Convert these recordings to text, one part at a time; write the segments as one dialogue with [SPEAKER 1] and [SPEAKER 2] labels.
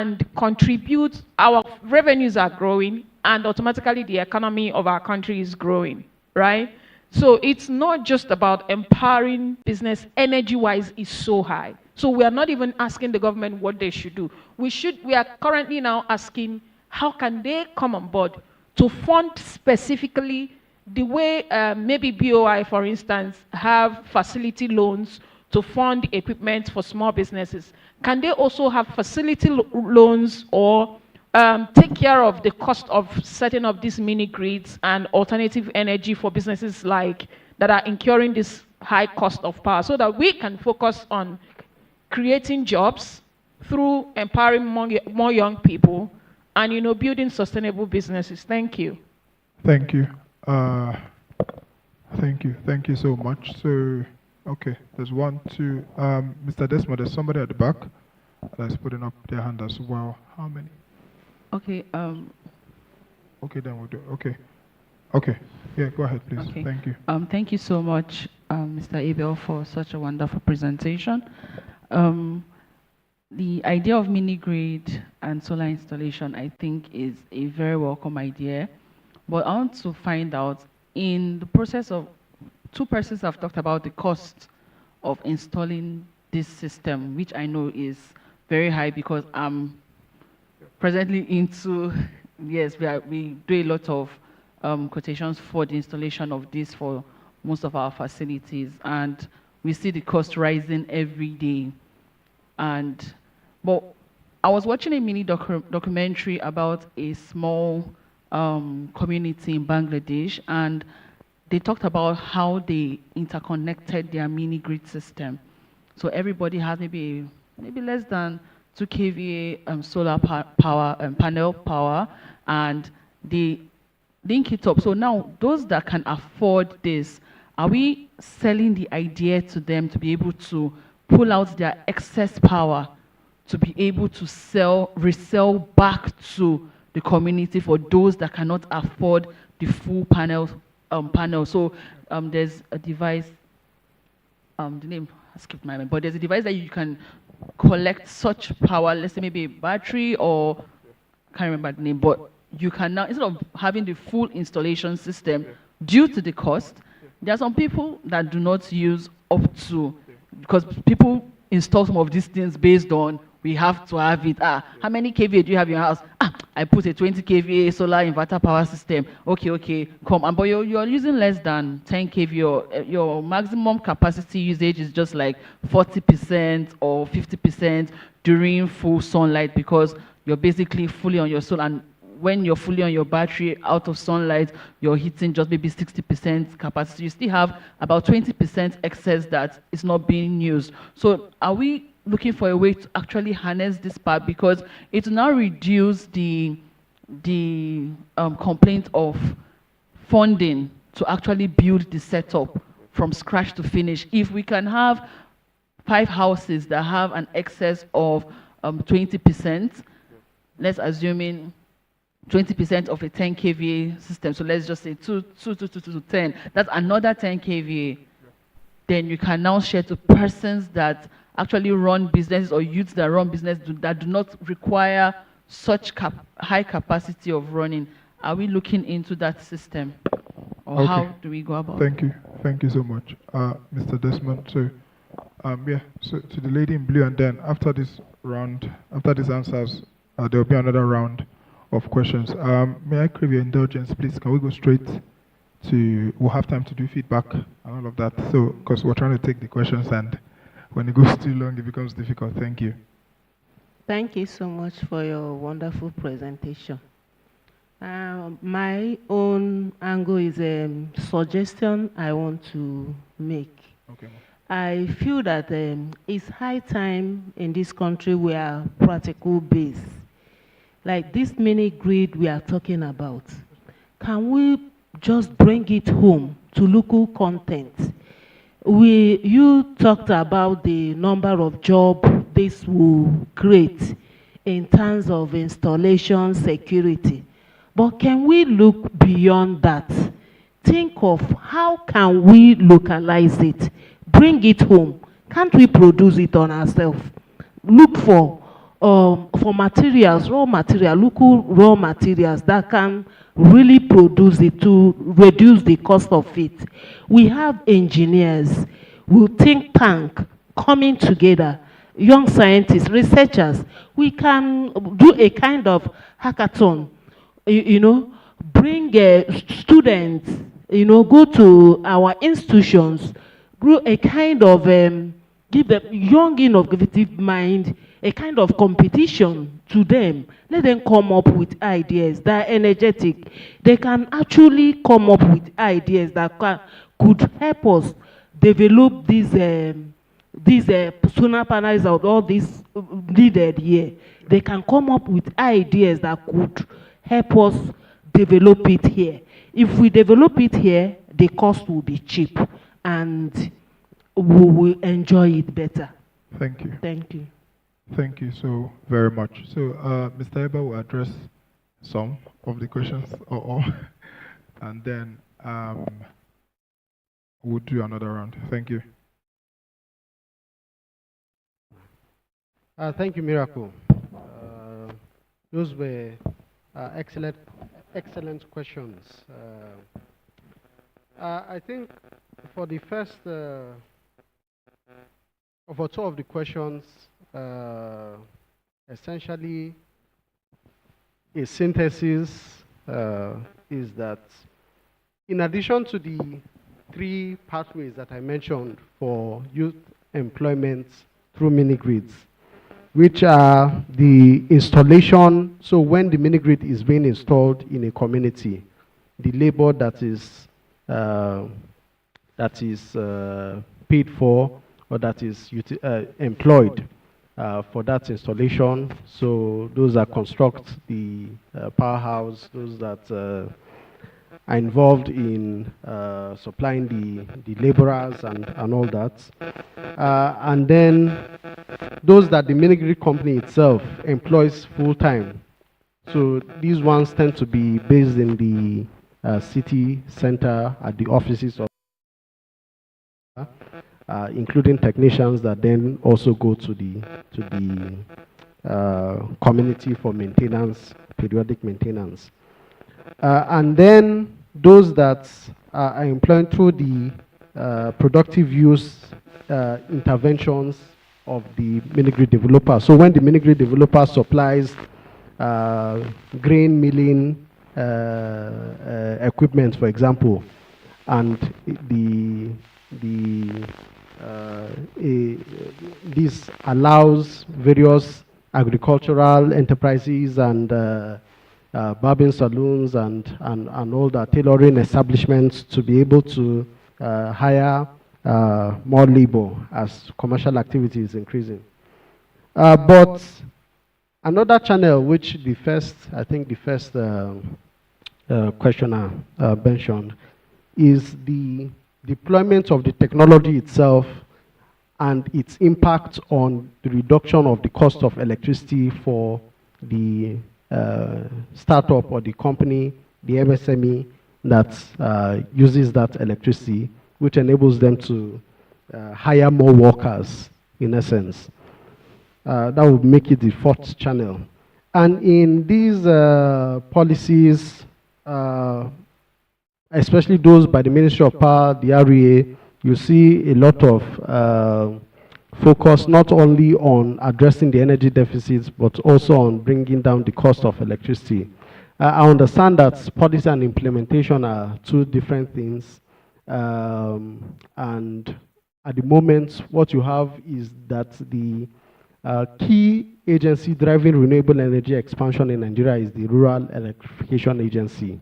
[SPEAKER 1] and contribute, our revenues are growing, and automatically the economy of our country is growing, right? So it's not just about empowering business. Energy-wise is so high. So we are not even asking the government what they should do. We are currently now asking how can they come on board to fund specifically the way maybe BOI, for instance, have facility loans to fund equipment for small businesses. Can they also have facility loans or take care of the cost of setting up these mini grids and alternative energy for businesses like that are incurring this high cost of power, so that we can focus on creating jobs through empowering more young people and building sustainable businesses? Thank you.
[SPEAKER 2] Thank you. Uh, Thank you so much. So, okay, there's one, two. Mr. Desmond, there's somebody at the back that's putting up their hand as well. How many?
[SPEAKER 3] Okay.
[SPEAKER 2] Okay, then we'll do. Okay. Okay. Yeah, go ahead, please.
[SPEAKER 3] Okay.
[SPEAKER 2] Thank you.
[SPEAKER 3] Thank you so much, Mr. Abel, for such a wonderful presentation. The idea of mini grid and solar installation, I think, is a very welcome idea. But I want to find out, in the process of, two persons have talked about the cost of installing this system, which I know is very high because I'm presently into, yes, we do a lot of quotations for the installation of this for most of our facilities, and we see the cost rising every day. But I was watching a mini documentary about a small community in Bangladesh, and they talked about how they interconnected their mini grid system. So everybody has maybe less than 2 kVA solar panel power, and they link it up. So now those that can afford this, are we selling the idea to them to be able to pull out their excess power to be able to resell back to the community for those that cannot afford the full panel? So there's a device, the name I skipped my mind, but there's a device that you can collect such power, let's say maybe a battery, or can't remember the name, but you can now, instead of having the full installation system due to the cost, there are some people that do not use up to, because people install some of these things based on we have to have it. How many kVA do you have in your house? I put a 20 kVA solar inverter power system. Okay, come. But you're using less than 10 kVA. Your maximum capacity usage is just like 40% or 50% during full sunlight, because you're basically fully on your solar. And when you're fully on your battery out of sunlight, you're hitting just maybe 60% capacity. You still have about 20% excess that is not being used. So are we looking for a way to actually harness this part, because it will now reduce the complaint of funding to actually build the setup from scratch to finish? If we can have 5 houses that have an excess of 20%, let's assuming 20% of a 10 kVA system, so let's just say 2 to 10, that's another 10 kVA. Then you can now share to persons that actually run businesses, or youths that run business that do not require such high capacity of running. Are we looking into that system, or how do we go about it?
[SPEAKER 2] Thank you so much, Mr. Desmond. So, so to the lady in blue, and then after this round, after these answers, there will be another round of questions. May I crave your indulgence, please? Can we go straight to? We'll have time to do feedback and all of that. So, because we're trying to take the questions, and when it goes too long, it becomes difficult. Thank you.
[SPEAKER 4] Thank you so much for your wonderful presentation. My own angle is a suggestion I want to make.
[SPEAKER 2] Okay.
[SPEAKER 4] I feel that it's high time in this country we are practical based. Like this mini grid we are talking about. Can we just bring it home to local content? You talked about the number of jobs this will create in terms of installation security. But can we look beyond that? Think of how can we localize it, bring it home. Can't we produce it on ourselves? Look for for materials, local raw materials that can really produce it to reduce the cost of it. We have engineers, we think tank coming together, young scientists, researchers. We can do a kind of hackathon, you know, bring students, you know, go to our institutions, do a kind of, give them young innovative mind, a kind of competition to them. Let them come up with ideas that are energetic. They can actually come up with ideas that could help us develop these solar panels or all these needed here. They can come up with ideas that could help us develop it here. If we develop it here, the cost will be cheap and we will enjoy it better.
[SPEAKER 2] Thank you.
[SPEAKER 4] Thank you.
[SPEAKER 2] Thank you so very much. So, Mr. Eba will address some of the questions, or all, and then we'll do another round. Thank you.
[SPEAKER 5] Thank you, Miracle. Those were excellent questions. I think for the first, for two of the questions, essentially a synthesis is that in addition to the three pathways that I mentioned for youth employment through mini-grids, which are the installation, so when the mini-grid is being installed in a community, the labor that is paid for or that is employed for that installation. So those that construct the powerhouse, those that are involved in supplying the laborers and all that. And then those that the mini-grid company itself employs full-time. So these ones tend to be based in the city center at the offices of including technicians that then also go to the community for maintenance, periodic maintenance. And then those that are employed through the productive use interventions of the mini-grid developer. So when the mini-grid developer supplies grain milling equipment, for example, and this allows various agricultural enterprises and barbing saloons and all the tailoring establishments to be able to hire more labor as commercial activity is increasing. But another channel which the first questioner mentioned is the deployment of the technology itself and its impact on the reduction of the cost of electricity for the startup or the company, the MSME that uses that electricity, which enables them to hire more workers, in essence. That would make it the fourth channel. And in these policies, especially those by the Ministry of Power, the REA, you see a lot of focus not only on addressing the energy deficits, but also on bringing down the cost of electricity. I understand that policy and implementation are two different things. And at the moment, what you have is that the key agency driving renewable energy expansion in Nigeria is the Rural Electrification Agency.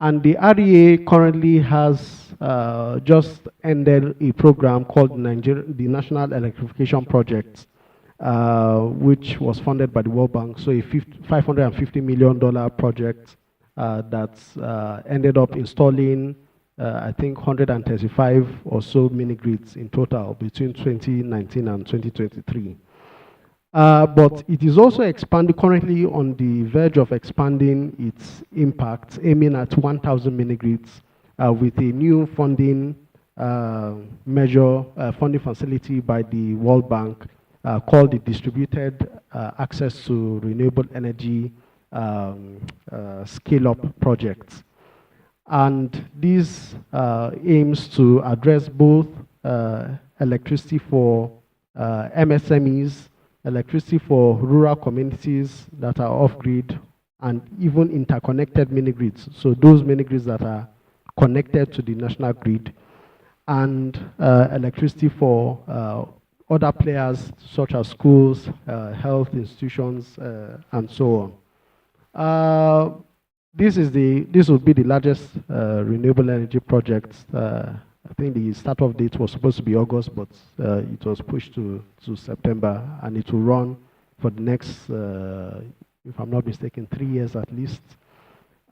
[SPEAKER 5] And the REA currently has just ended a program called the National Electrification Project, which was funded by the World Bank. So a $550 million project that's ended up installing, I think, 135 or so mini-grids in total between 2019 and 2023. But it is also expanding, currently on the verge of expanding its impact, aiming at 1,000 mini-grids with a new funding measure, funding facility by the World Bank called the Distributed Access to Renewable Energy Scale-Up Project. And this aims to address both electricity for MSMEs, electricity for rural communities that are off-grid, and even interconnected mini-grids. So those mini-grids that are connected to the national grid, and electricity for other players such as schools, health institutions, and so on. This would be the largest renewable energy project. I think the start-off date was supposed to be August, but it was pushed to September, and it will run for the next, if I'm not mistaken, 3 years at least.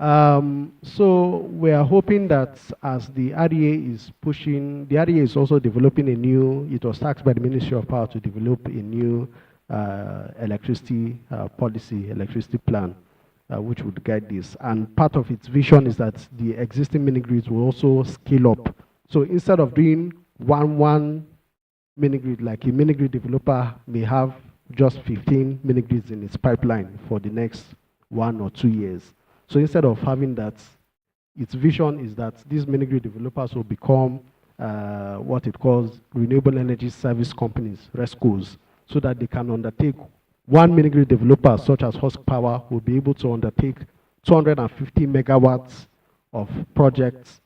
[SPEAKER 5] So we are hoping that as the REA is pushing, the REA is also developing a new, it was tasked by the Ministry of Power to develop a new electricity policy, electricity plan, which would guide this. And part of its vision is that the existing mini-grids will also scale up. So instead of doing one mini-grid, like a mini-grid developer may have just 15 mini-grids in its pipeline for the next 1 or 2 years. So instead of having that, its vision is that these mini-grid developers will become what it calls renewable energy service companies, RESCOs, so that they can undertake, one mini-grid developer such as Husk Power will be able to undertake 250 megawatts of projects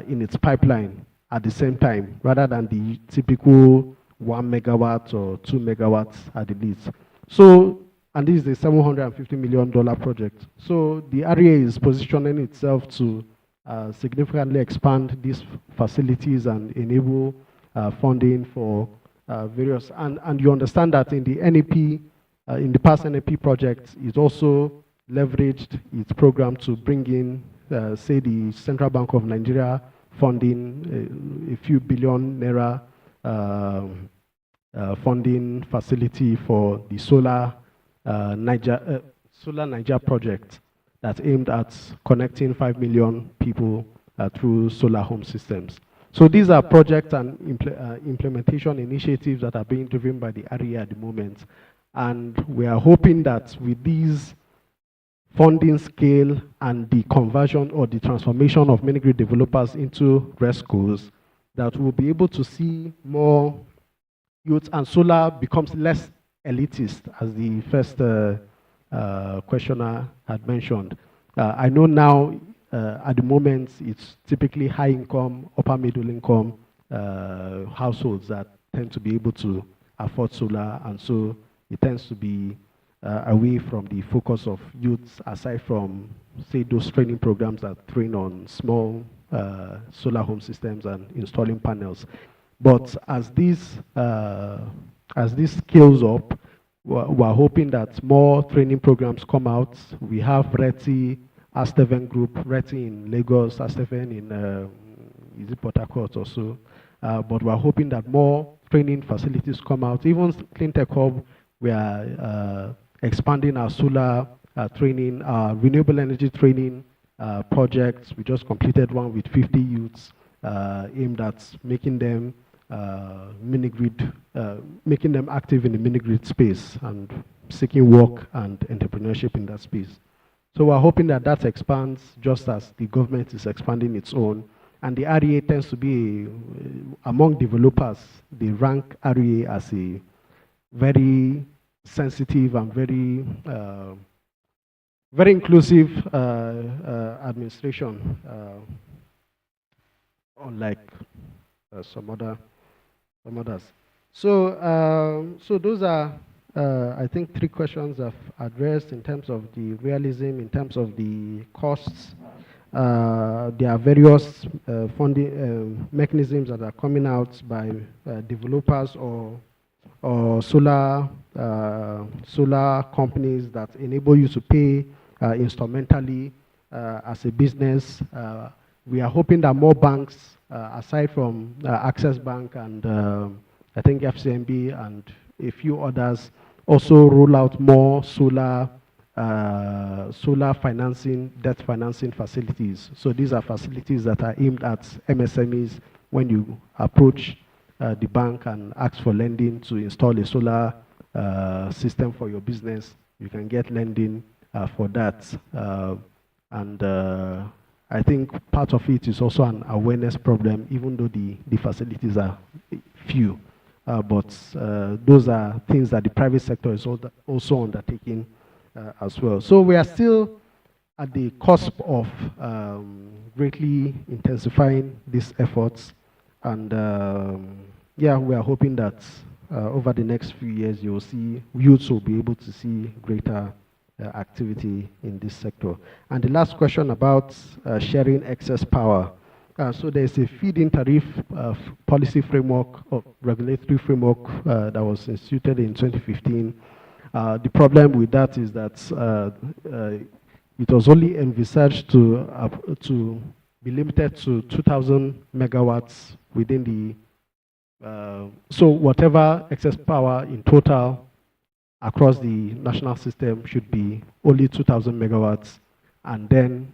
[SPEAKER 5] in its pipeline at the same time, rather than the typical 1 megawatt or 2 megawatts at the least. So, and this is a $750 million project. So the REA is positioning itself to significantly expand these facilities and enable funding for various, and you understand that in the NEP, in the past NEP projects, it also leveraged its program to bring in, say, the Central Bank of Nigeria funding, a few billion naira funding facility for the Solar Niger project that's aimed at connecting 5 million people through solar home systems. So these are projects and implementation initiatives that are being driven by the REA at the moment. And we are hoping that with these funding scale and the conversion or the transformation of mini-grid developers into RESCOs, that we'll be able to see more youth, and solar becomes less elitist, as the first questioner had mentioned. I know now, at the moment, it's typically high income, upper middle income households that tend to be able to afford solar, and so it tends to be away from the focus of youths, aside from, say, those training programs that train on small solar home systems and installing panels. But as this scales up, we're hoping that more training programs come out. We have RETI, Asteven Group, RETI in Lagos, Asteven in is it Port Harcourt or so. But we're hoping that more training facilities come out. Even Cleantech Hub, we are expanding our solar training, renewable energy training projects. We just completed one with 50 youths aimed at making them mini-grid, making them active in the mini-grid space and seeking work and entrepreneurship in that space. So we're hoping that that expands just as the government is expanding its own. And the REA tends to be, among developers, they rank REA as a very sensitive and very, very inclusive administration, unlike some others. So, so those are, I think, 3 questions I've addressed in terms of the realism, in terms of the costs. There are various funding mechanisms that are coming out by developers or solar companies that enable you to pay instrumentally as a business. We are hoping that more banks, aside from Access Bank and I think FCMB and a few others, also roll out more solar financing, debt financing facilities. So these are facilities that are aimed at MSMEs. When you approach the bank and ask for lending to install a solar system for your business, you can get lending for that. And I think part of it is also an awareness problem, even though the facilities are few. But those are things that the private sector is also undertaking as well. So we are still at the cusp of greatly intensifying these efforts. And yeah, we are hoping that over the next few years, you will see youths will be able to see greater activity in this sector. And the last question about sharing excess power. So there's a feed-in tariff policy framework or regulatory framework that was instituted in 2015. The problem with that is that it was only envisaged to be limited to 2,000 megawatts within the so whatever excess power in total across the national system should be only 2,000 megawatts, and then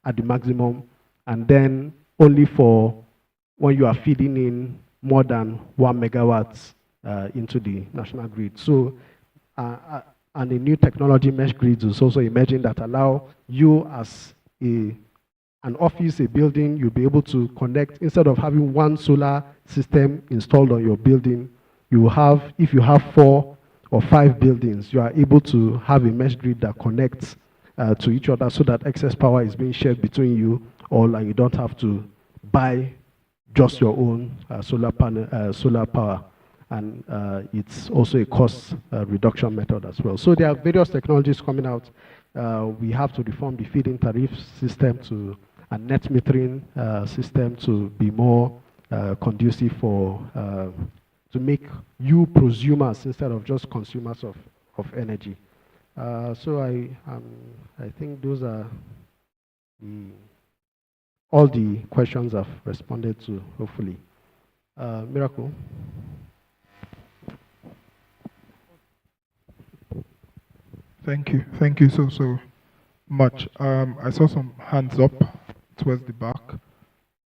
[SPEAKER 5] at the maximum, and then only for when you are feeding in more than 1 megawatt into the national grid. So, and the new technology mesh grids is also emerging that allow you as an office, a building, you'll be able to connect, instead of having one solar system installed on your building, you will have, if you have 4 or 5 buildings, you are able to have a mesh grid that connects to each other so that excess power is being shared between you all, and you don't have to buy just your own solar power. And it's also a cost reduction method as well. So there are various technologies coming out. We have to reform the feed-in tariff system to a net metering system to be more conducive for to make you prosumers instead of just consumers of energy. So I think those are all the questions I've responded to, hopefully. Miracle.
[SPEAKER 2] Thank you so much. I saw some hands up towards the back.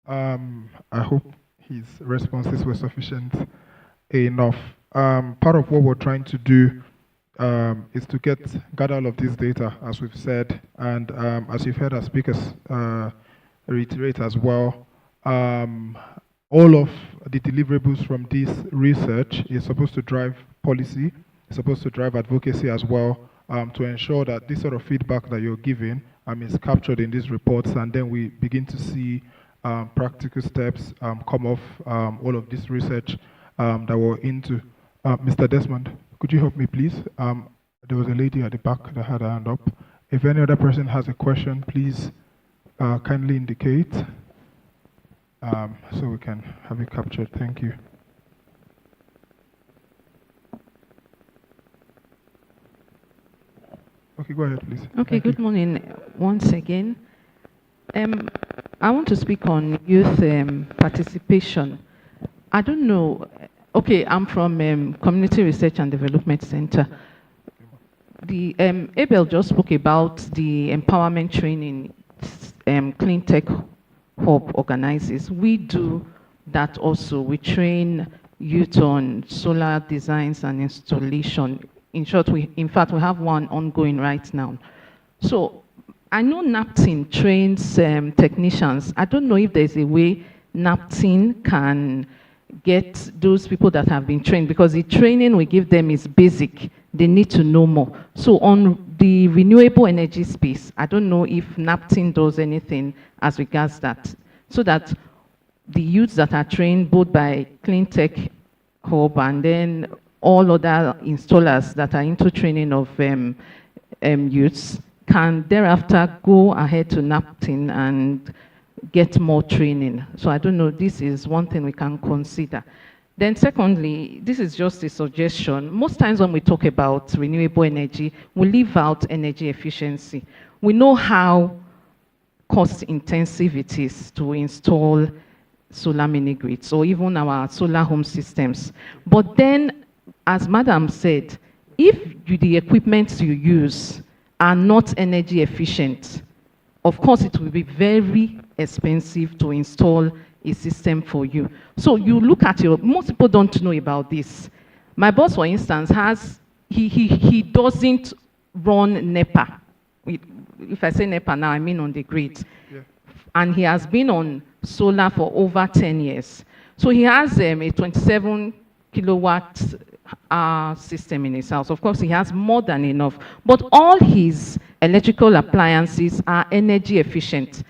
[SPEAKER 2] I hope his responses were sufficient enough. Part of what we're trying to do is to gather all of this data, as we've said, and as you've heard our speakers reiterate as well, all of the deliverables from this research is supposed to drive policy, it's supposed to drive advocacy as well, to ensure that this sort of feedback that you're giving is captured in these reports, and then we begin to see practical steps come off all of this research that we're into. Mr. Desmond, could you help me, please? There was a lady at the back that had her hand up. If any other person has a question, please kindly indicate so we can have it captured. Thank you. Okay, go ahead, please.
[SPEAKER 6] Okay,
[SPEAKER 2] Thank
[SPEAKER 6] good
[SPEAKER 2] you.
[SPEAKER 6] morning once again. I want to speak on youth participation. I don't know. Okay, I'm from Community Research and Development Center. The Abel just spoke about the empowerment training Clean Tech Hub organizes. We do that also. We train youth on solar designs and installation. In short, in fact, we have one ongoing right now. So I know NAPTIN trains technicians. I don't know if there's a way NAPTIN can get those people that have been trained, because the training we give them is basic. They need to know more. So on the renewable energy space, I don't know if NAPTIN does anything as regards that, so that the youths that are trained both by Clean Tech Hub and then all other installers that are into training of youths can thereafter go ahead to NAPTIN and get more training. So I don't know, this is one thing we can consider. Then secondly, this is just a suggestion. Most times when we talk about renewable energy, we leave out energy efficiency. We know how cost intensive it is to install solar mini grids or even our solar home systems. But then, as Madam said, if the equipment you use are not energy efficient, of course it will be very expensive to install a system for you. So you look at most people don't know about this. My boss, for instance, he doesn't run NEPA. If I say NEPA now, I mean on the grid.
[SPEAKER 2] Yeah.
[SPEAKER 6] And he has been on solar for over 10 years. So he has a 27 kilowatt system in his house. Of course, he has more than enough. But all his electrical appliances are energy efficient.